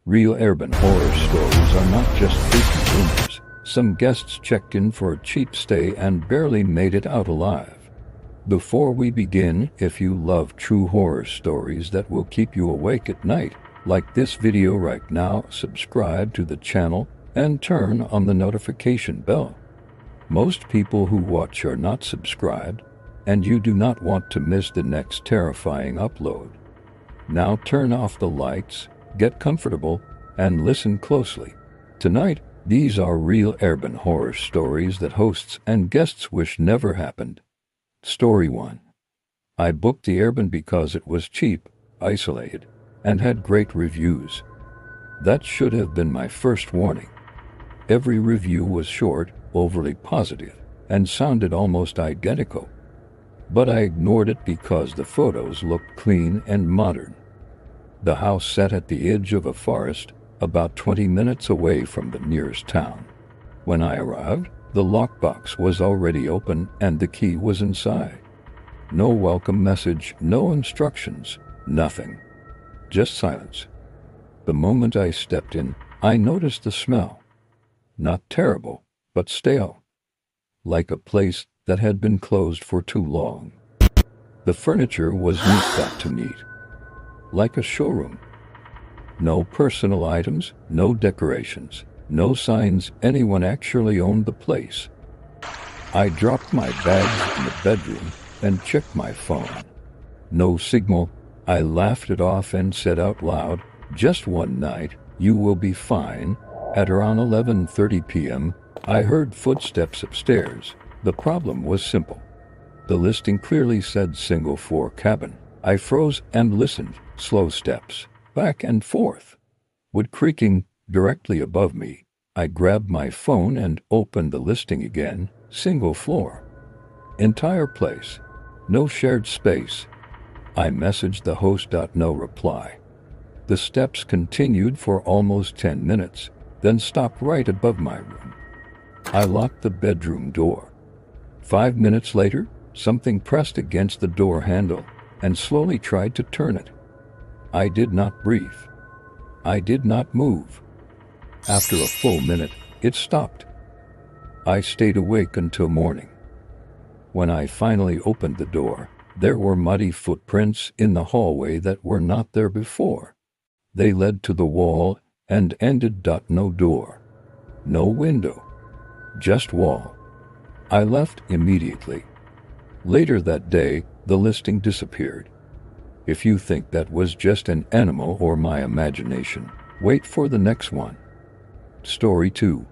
Real urban horror stories are not just creepy rumors. Some guests checked in for a cheap stay and barely made it out alive. Before we begin, if you love true horror stories that will keep you awake at night, like this video right now, subscribe to the channel, and turn on the notification bell. Most people who watch are not subscribed, and you do not want to miss the next terrifying upload. Now turn off the lights, get comfortable, and listen closely. Tonight, these are real urban horror stories that hosts and guests wish never happened. Story 1. I booked the Airbnb because it was cheap, isolated, and had great reviews. That should have been my first warning. Every review was short, overly positive, and sounded almost identical. But I ignored it because the photos looked clean and modern. The house sat at the edge of a forest, about 20 minutes away from the nearest town. When I arrived, the lockbox was already open and the key was inside. No welcome message, no instructions, nothing. Just silence. The moment I stepped in, I noticed the smell. Not terrible, but stale. Like a place that had been closed for too long. The furniture was neat but too neat. Like a showroom. No personal items, no decorations, no signs anyone actually owned the place. I dropped my bags in the bedroom and checked my phone. No signal. I laughed it off and said out loud, "Just one night, you will be fine." At around 11:30 p.m., I heard footsteps upstairs. The problem was simple. The listing clearly said single floor cabin. I froze and listened. Slow steps, back and forth. Wood creaking directly above me. I grabbed my phone and opened the listing again. Single floor. Entire place. No shared space. I messaged the host. No reply. The steps continued for almost 10 minutes, then stopped right above my room. I locked the bedroom door. 5 minutes later, something pressed against the door handle and slowly tried to turn it. I did not breathe. I did not move. After a full minute, it stopped. I stayed awake until morning. When I finally opened the door, there were muddy footprints in the hallway that were not there before. They led to the wall and ended. No door. No window. Just wall. I left immediately. Later that day, the listing disappeared. If you think that was just an animal or my imagination, wait for the next one. Story 2.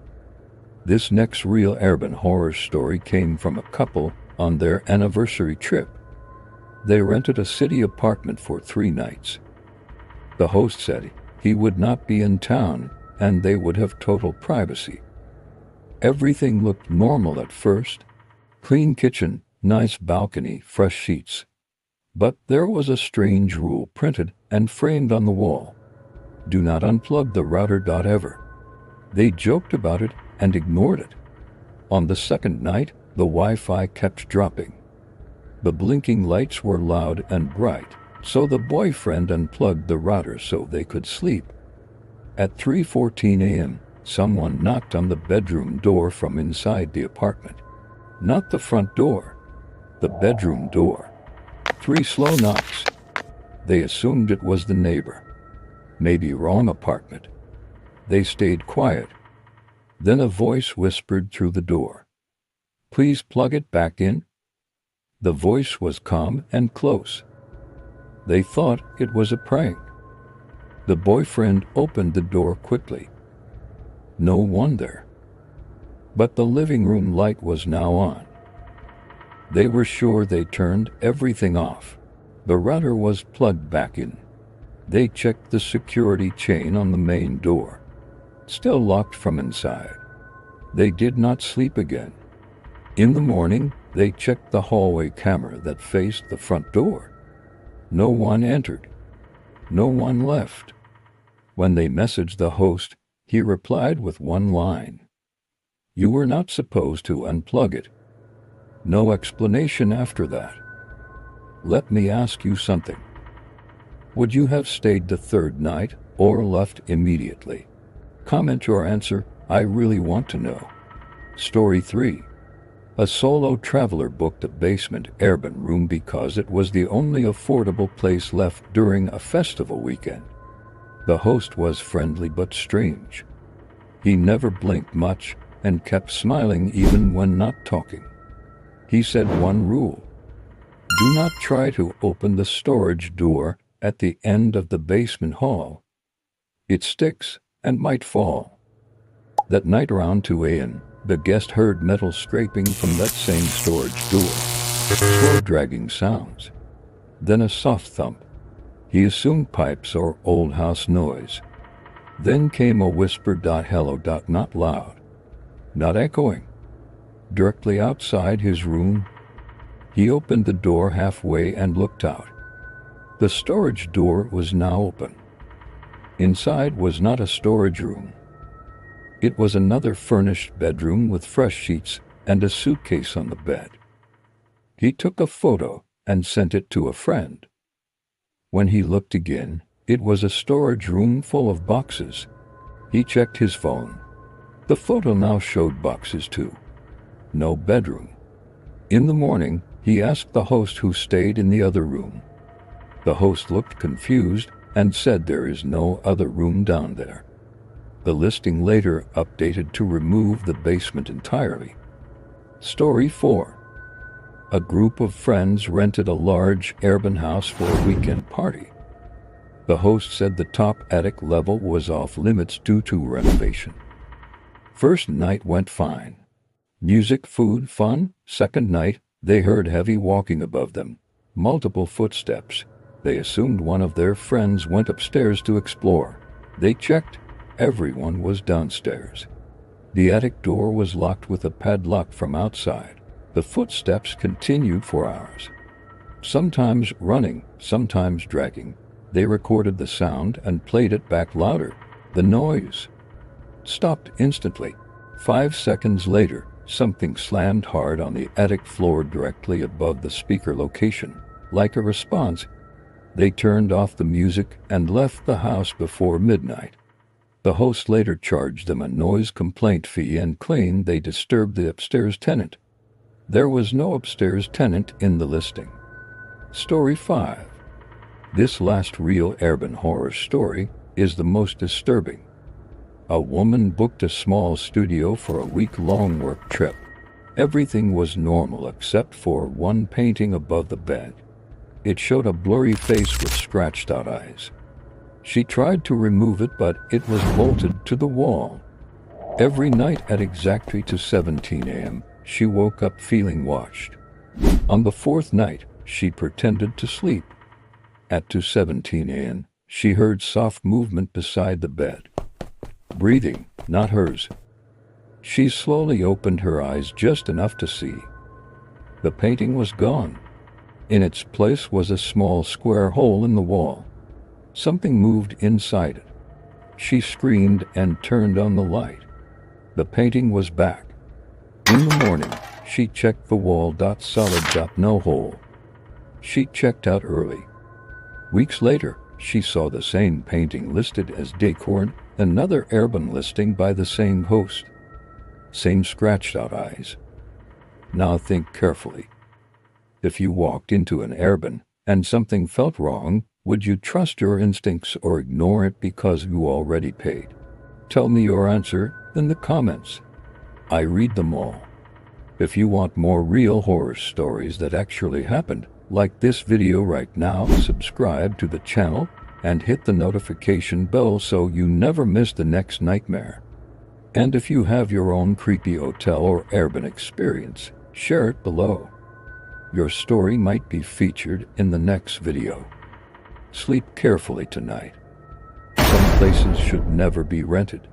This next real urban horror story came from a couple on their anniversary trip. They rented a city apartment for 3 nights. The host said he would not be in town and they would have total privacy. Everything looked normal at first. Clean kitchen, nice balcony, fresh sheets. But there was a strange rule printed and framed on the wall. Do not unplug the router. Ever. They joked about it and ignored it. On the second night, the Wi-Fi kept dropping. The blinking lights were loud and bright, so the boyfriend unplugged the router so they could sleep. At 3:14 a.m., someone knocked on the bedroom door from inside the apartment. Not the front door, the bedroom door. 3 slow knocks. They assumed it was the neighbor. Maybe wrong apartment. They stayed quiet. Then a voice whispered through the door. "Please plug it back in." The voice was calm and close. They thought it was a prank. The boyfriend opened the door quickly. No one there. But the living room light was now on. They were sure they turned everything off. The router was plugged back in. They checked the security chain on the main door. Still locked from inside. They did not sleep again. In the morning, they checked the hallway camera that faced the front door. No one entered. No one left. When they messaged the host, he replied with one line. "You were not supposed to unplug it." No explanation after that. Let me ask you something. Would you have stayed the third night? or left immediately? Comment your answer. I really want to know. Story 3. A solo traveler booked a basement Airbnb room because it was the only affordable place left during a festival weekend. The host was friendly but strange. He never blinked much and kept smiling even when not talking. He said one rule: do not try to open the storage door at the end of the basement hall. It sticks and might fall. That night around 2 a.m., the guest heard metal scraping from that same storage door. Slow dragging sounds. Then a soft thump. He assumed pipes or old house noise. Then came a whisper. Hello. Not loud. Not echoing. Directly outside his room. He opened the door halfway and looked out. The storage door was now open. Inside was not a storage room. It was another furnished bedroom with fresh sheets and a suitcase on the bed. He took a photo and sent it to a friend. When he looked again, it was a storage room full of boxes. He checked his phone. The photo now showed boxes too. No bedroom. In the morning, he asked the host who stayed in the other room. The host looked confused and said there is no other room down there. The listing later updated to remove the basement entirely. Story 4. A group of friends rented a large Airbnb house for a weekend party. The host said the top attic level was off limits due to renovation. First night went fine. Music, food, fun. Second night, they heard heavy walking above them. Multiple footsteps. They assumed one of their friends went upstairs to explore. They checked. Everyone was downstairs. The attic door was locked with a padlock from outside. The footsteps continued for hours. Sometimes running, sometimes dragging. They recorded the sound and played it back louder. The noise stopped instantly. 5 seconds later, something slammed hard on the attic floor directly above the speaker location. Like a response, they turned off the music and left the house before midnight. The host later charged them a noise complaint fee and claimed they disturbed the upstairs tenant. There was no upstairs tenant in the listing. Story 5. This last real Airbnb horror story is the most disturbing. A woman booked a small studio for a week-long work trip. Everything was normal except for one painting above the bed. It showed a blurry face with scratched-out eyes. She tried to remove it, but it was bolted to the wall. Every night at exactly 2:17 a.m., she woke up feeling watched. On the fourth night, she pretended to sleep. At 2:17 a.m., she heard soft movement beside the bed. Breathing, not hers. She slowly opened her eyes just enough to see. The painting was gone. In its place was a small square hole in the wall. Something moved inside it. She screamed and turned on the light. The painting was back. In the morning, she checked the wall. Solid. No hole. She checked out early. Weeks later, she saw the same painting listed as decor, another Airbnb listing by the same host. Same scratched out eyes. Now think carefully. If you walked into an Airbnb and something felt wrong, would you trust your instincts or ignore it because you already paid? Tell me your answer in the comments. I read them all. If you want more real horror stories that actually happened, like this video right now, subscribe to the channel, and hit the notification bell so you never miss the next nightmare. And if you have your own creepy hotel or Airbnb experience, share it below. Your story might be featured in the next video. Sleep carefully tonight. Some places should never be rented.